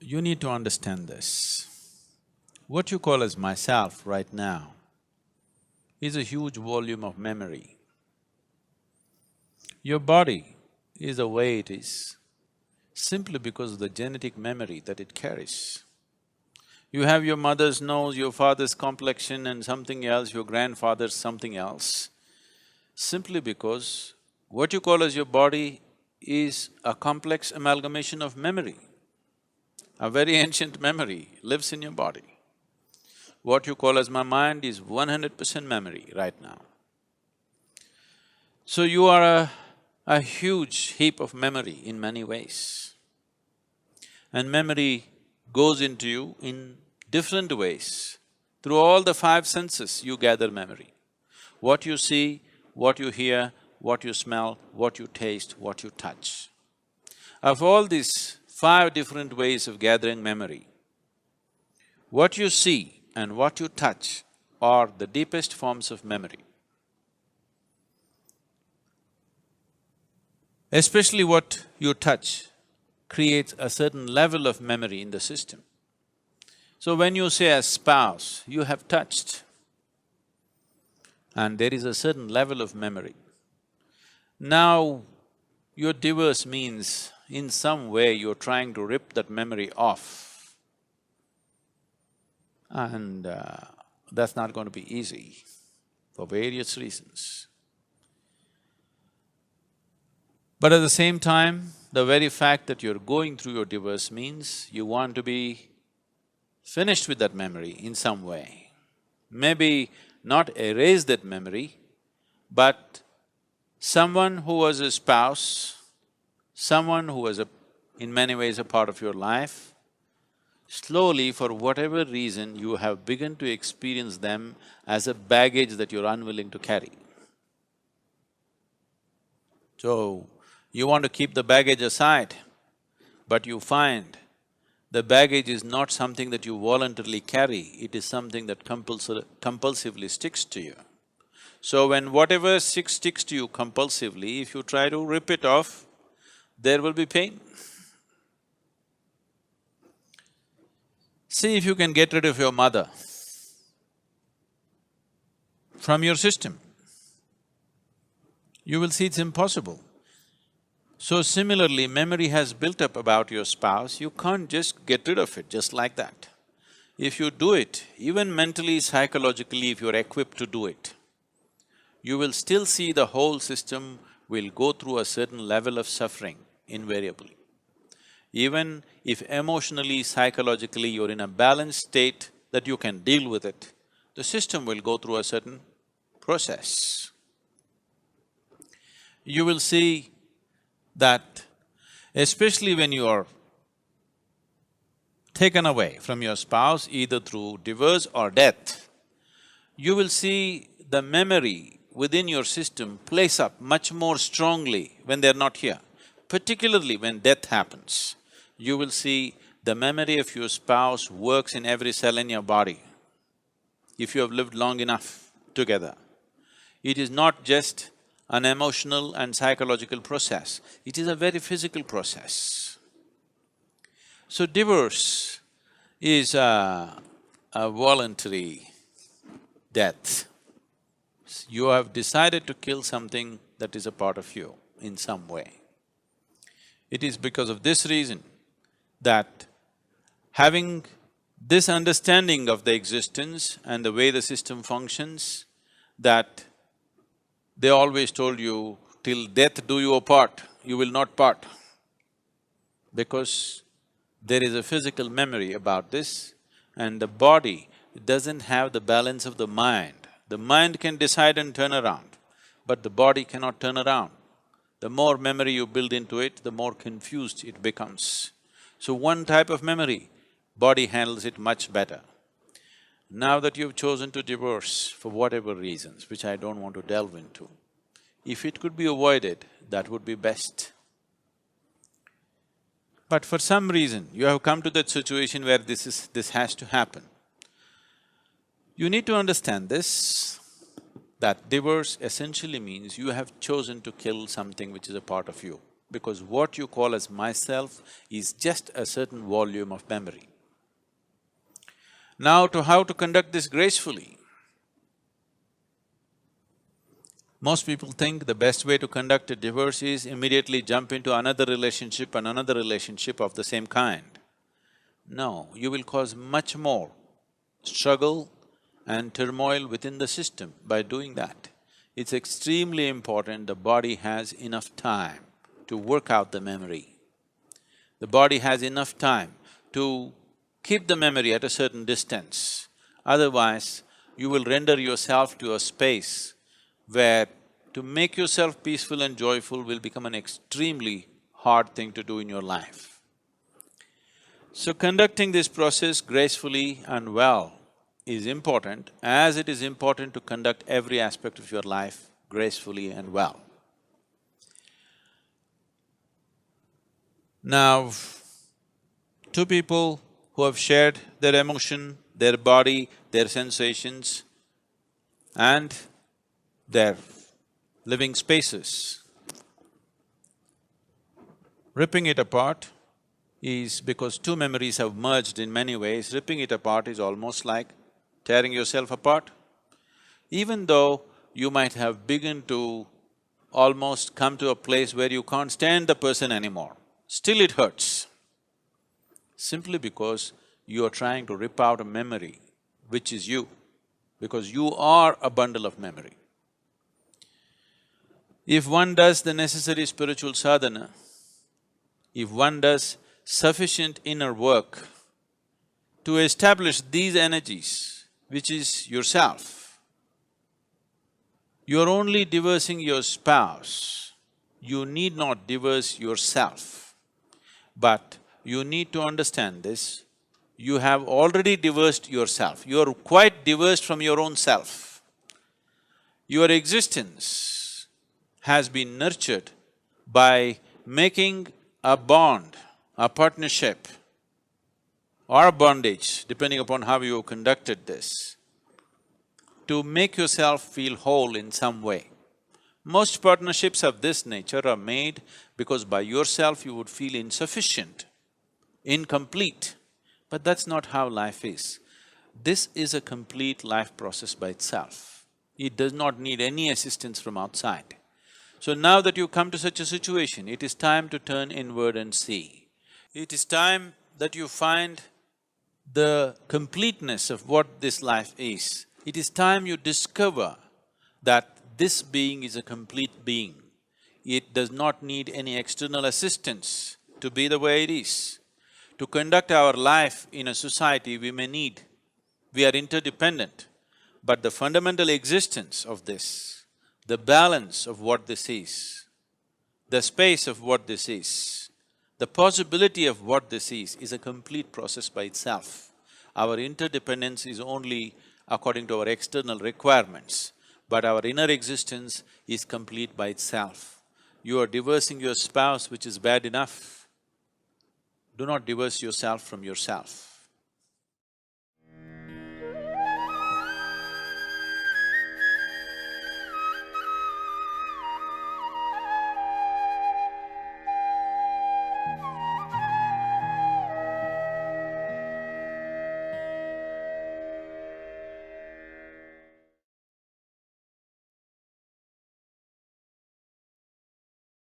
You need to understand this. What you call as myself right now is a huge volume of memory. Your body is the way it is simply because of the genetic memory that it carries. You have your mother's nose, your father's complexion and something else, your grandfather's something else, simply because what you call as your body is a complex amalgamation of memory. A very ancient memory lives in your body. What you call as my mind is 100% memory right now. So you are a huge heap of memory in many ways. And memory goes into you in different ways. Through all the five senses, you gather memory. What you see, what you hear, what you smell, what you taste, what you touch. Of all these five different ways of gathering memory, what you see and what you touch are the deepest forms of memory. Especially what you touch creates a certain level of memory in the system. So when you say a spouse, you have touched, and there is a certain level of memory. Now, your divorce means in some way you're trying to rip that memory off, and that's not going to be easy for various reasons. But at the same time, the very fact that you're going through your divorce means you want to be finished with that memory in some way. Maybe not erase that memory, but someone who was a spouse, someone who was in many ways a part of your life, slowly, for whatever reason, you have begun to experience them as a baggage that you're unwilling to carry. So, you want to keep the baggage aside, but you find the baggage is not something that you voluntarily carry, it is something that compulsively sticks to you. So when whatever sticks to you compulsively, if you try to rip it off, there will be pain. See if you can get rid of your mother from your system. You will see it's impossible. So similarly, memory has built up about your spouse, you can't just get rid of it just like that. If you do it, even mentally, psychologically, if you're equipped to do it, you will still see the whole system will go through a certain level of suffering invariably. Even if emotionally, psychologically you're in a balanced state that you can deal with it, the system will go through a certain process. You will see that especially when you are taken away from your spouse, either through divorce or death, you will see the memory within your system plays up much more strongly when they're not here. Particularly when death happens, you will see the memory of your spouse works in every cell in your body, if you have lived long enough together. It is not just an emotional and psychological process, it is a very physical process. So divorce is a voluntary death. You have decided to kill something that is a part of you in some way. It is because of this reason that having this understanding of the existence and the way the system functions, that they always told you, till death do you apart, you will not part. Because there is a physical memory about this, and the body doesn't have the balance of the mind. The mind can decide and turn around, but the body cannot turn around. The more memory you build into it, the more confused it becomes. So one type of memory, body handles it much better. Now that you've chosen to divorce for whatever reasons, which I don't want to delve into, if it could be avoided, that would be best. But for some reason, you have come to that situation where this has to happen. You need to understand this, that divorce essentially means you have chosen to kill something which is a part of you. because what you call as myself is just a certain volume of memory. Now, to how to conduct this gracefully. Most people think the best way to conduct a divorce is immediately jump into another relationship and another relationship of the same kind. No, you will cause much more struggle and turmoil within the system by doing that. It's extremely important the body has enough time to work out the memory. The body has enough time to keep the memory at a certain distance. Otherwise, you will render yourself to a space where to make yourself peaceful and joyful will become an extremely hard thing to do in your life. So conducting this process gracefully and well is important, as it is important to conduct every aspect of your life gracefully and well. Now, two people who have shared their emotion, their body, their sensations and their living spaces. Ripping it apart is because two memories have merged in many ways. Ripping it apart is almost like tearing yourself apart. Even though you might have begun to almost come to a place where you can't stand the person anymore, still it hurts. Simply because you are trying to rip out a memory which is you, because you are a bundle of memory. If one does the necessary spiritual sadhana, if one does sufficient inner work to establish these energies, which is yourself, you're only divorcing your spouse, you need not divorce yourself. But you need to understand this, you have already divorced yourself, you're quite divorced from your own self. Your existence has been nurtured by making a bond, a partnership or a bondage, depending upon how you conducted this, to make yourself feel whole in some way. Most partnerships of this nature are made because by yourself you would feel insufficient, incomplete, but that's not how life is. This is a complete life process by itself. It does not need any assistance from outside. So now that you come to such a situation, it is time to turn inward and see. It is time that you find the completeness of what this life is. It is time you discover that this being is a complete being. It does not need any external assistance to be the way it is. To conduct our life in a society, we are interdependent, but the fundamental existence of this, the balance of what this is, the space of what this is, the possibility of what this is a complete process by itself. Our interdependence is only according to our external requirements, but our inner existence is complete by itself. You are divorcing your spouse, which is bad enough. Do not divorce yourself from yourself.